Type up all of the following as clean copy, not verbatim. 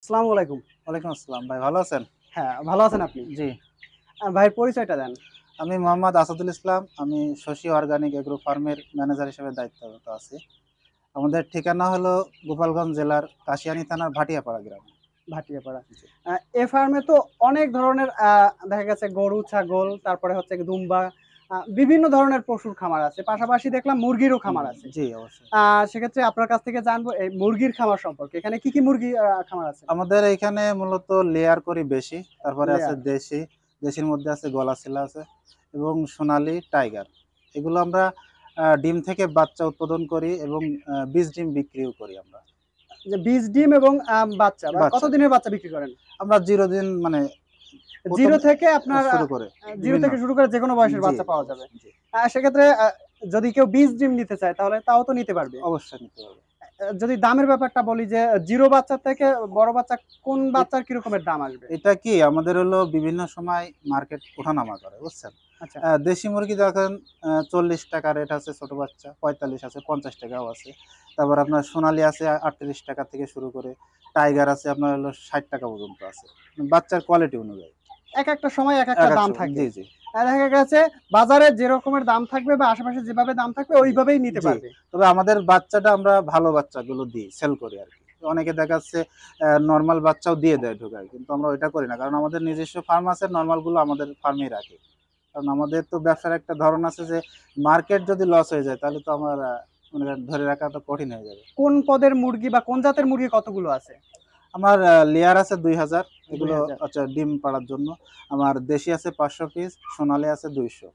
আসসালামু আলাইকুম। ওয়ালাইকুম আসসালাম। ভাই ভালো আছেন? হ্যাঁ, ভালো আছেন আপনি? জি। ভাইয়ের পরিচয়টা দেন। আমি মোহাম্মদ আসাদুল ইসলাম। আমি শশী অর্গানিক এগ্রো ফার্মের ম্যানেজার হিসেবে দায়িত্বরত আছি। আমাদের ঠিকানা হলো গোপালগঞ্জ জেলার কাশিয়ানী থানার ভাটিয়াপাড়া গ্রামে। ভাটিয়াপাড়া। জি। এ ফার্মে তো অনেক ধরনের দেখা গেছে গরু, ছাগল, তারপরে হচ্ছে দুম্বা, বিভিন্ন ধরনের পশুর খামার আছে। পাশাপাশি দেখলাম মুরগিরও খামার আছে। জি, অবশ্যই। সেক্ষেত্রে আপনার কাছ থেকে জানবো এই মুরগির খামার সম্পর্কে। এখানে কি মুরগি খামার আছে? আমাদের এইখানে মূলত লেয়ার করি বেশি। তারপরে আছে লেয়ার। দেশি। দেশির মধ্যে আছে গলাশিলা আছে এবং সোনালী, টাইগার। এগুলো আমরা ডিম থেকে বাচ্চা উৎপাদন করি এবং বীজ ডিম বিক্রিও করি আমরা। যে বীজ ডিম এবং বাচ্চা বা কত বাচ্চা। দিনের বাচ্চা বিক্রি করেন? আমরা 0 দিন মানে ১ম 0 থেকে আপনার শুরু করে 0 বিভিন্ন থেকে শুরু করে যেকোনো বয়সের জি, বাচ্চা পাওয়া যাবে। অবশ্যই। জি। সেক্ষেত্রে যদি কেউ বীজ ডিম নিতে চায় তাহলে তাও তো নিতে পারবে। অবশ্যই নিতে পারবে। যদি দামের ব্যাপারটা বলি যে 0 বাচ্চা থেকে বড় বাচ্চা কোন বাচ্চার কি রকমের দাম আসবে? এটা কি আমাদের হলো বিভিন্ন সময় মার্কেট ওঠানামা করে, বুঝছেন? আচ্ছা, দেশি মুরগি দেখেন ৳৪০ রেট আছে ছোট বাচ্চা, ৪৫ আছে, ৳৫০ আছে। তারপর আপনার সোনালী আছে ৳৩৮ থেকে শুরু করে। টাইগার আছে আপনার হলো ৳৬০ পর্যন্ত আছে। বাচ্চার কোয়ালিটি অনুযায়ী। একেকটা সময় একেকটা একেক দাম সময় থাকে। জি, জি। দেখা গেছে বাজারে যে রকমের দাম থাকবে বা আশেপাশে যেভাবে দাম থাকবে জি, ওইভাবেই নিতে জি। পারবে। তবে আমাদের বাচ্চাটা আমরা ভালো বাচ্চাগুলো দিই, সেল করি আরকি। অনেকে দেখা যাচ্ছে নরমাল বাচ্চাও দিয়ে দেয় ঢোকায়। কিন্তু আমরা ওইটা করি না। কারণ আমাদের নিজস্ব ফার্ম আছে, নরমাল গুলো আমাদের ফার্মেই রাখি। কারণ আমাদের তো ব্যবসার একটা ধরন আছে যে মার্কেট যদি লস হয়ে যায় তাহলে তো আমার মনে করেন ধরে রাখা তো কঠিন হয়ে যাবে। কোন পদের মুরগি বা কোন জাতের মুরগি কতগুলো আছে? আমার লেয়ার আছে ২০০০ এগুলো ২০০০। আচ্ছা ডিম পাড়ার জন্য। আমার দেশি আছে ৫০০ পিস, সোনালী আছে ২০০।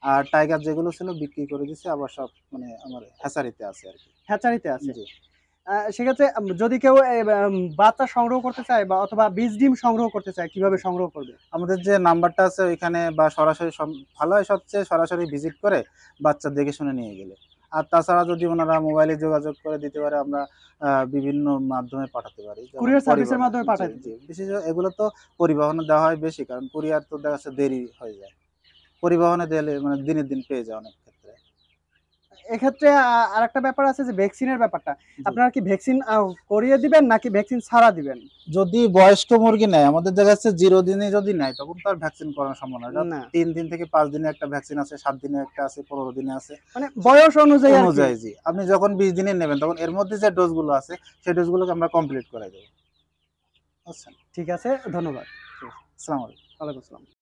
আর টাইগার যেগুলো ছিল বিক্রি করে দিছি আবার সব মানে আমার হ্যাচারিতে আছে আরকি। হ্যাচারিতে আছে। জি। সেক্ষেত্রে যদি কেউ বাচ্চা সংগ্রহ করতে চায় বা অথবা বীজ ডিম সংগ্রহ করতে চায় কিভাবে সংগ্রহ করবে? আমাদের যে নাম্বারটা আছে ওইখানে বা সরাসরি ভালো হয় সবচেয়ে সরাসরি ভিজিট করে বাচ্চা দেখে শুনে নিয়ে গেলে। আর তাছাড়া যদি ওনারা মোবাইলে যোগাযোগ করে দিতে পারে আমরা বিভিন্ন মাধ্যমে পাঠাতে পারি। যেমন কুরিয়ার সার্ভিসের পরিবহনে মাধ্যমে জি, পাঠায় দিবে। জি। বিশেষ এগুলো তো পরিবহনে দেওয়া হয় বেশি। কারণ কুরিয়ার তো দেখা যাচ্ছে দেরি হয়ে যায়। পরিবহনে দিলে মানে দিনের দিন পেয়ে যায় অনেক ক্ষেত্রে। এক্ষেত্রে আরেকটা ব্যাপার আছে যে ভ্যাকসিনের ব্যাপারটা। জি। আপনারা কি ভ্যাকসিন করিয়ে দিবেন নাকি ভ্যাকসিন ছাড়া দিবেন? যদি বয়স্ক মুরগি নেয়, আমাদের দেখা যাচ্ছে 0 দিনে যদি নেয়, তখন তো আর ভ্যাকসিন করানো সম্ভব না। এটা না। ৩ দিন থেকে ৫ দিনে একটা ভ্যাকসিন আছে, ৭ দিনে একটা আছে, ১৫ দিনে আছে। মানে সে বয়স অনুযায়ী আরকি। অনুযায়ী জি। আপনি যখন ২০ দিনের নেবেন, তখন এর মধ্যে যে ডোজগুলো আছে, সেই ডোজগুলোকে আমরা কমপ্লিট করাই দেব। বুঝছেন? ঠিক আছে, ধন্যবাদ। ঠিক আছে। আসসালামু আলাইকুম। ওয়ালাইকুম আসসালাম।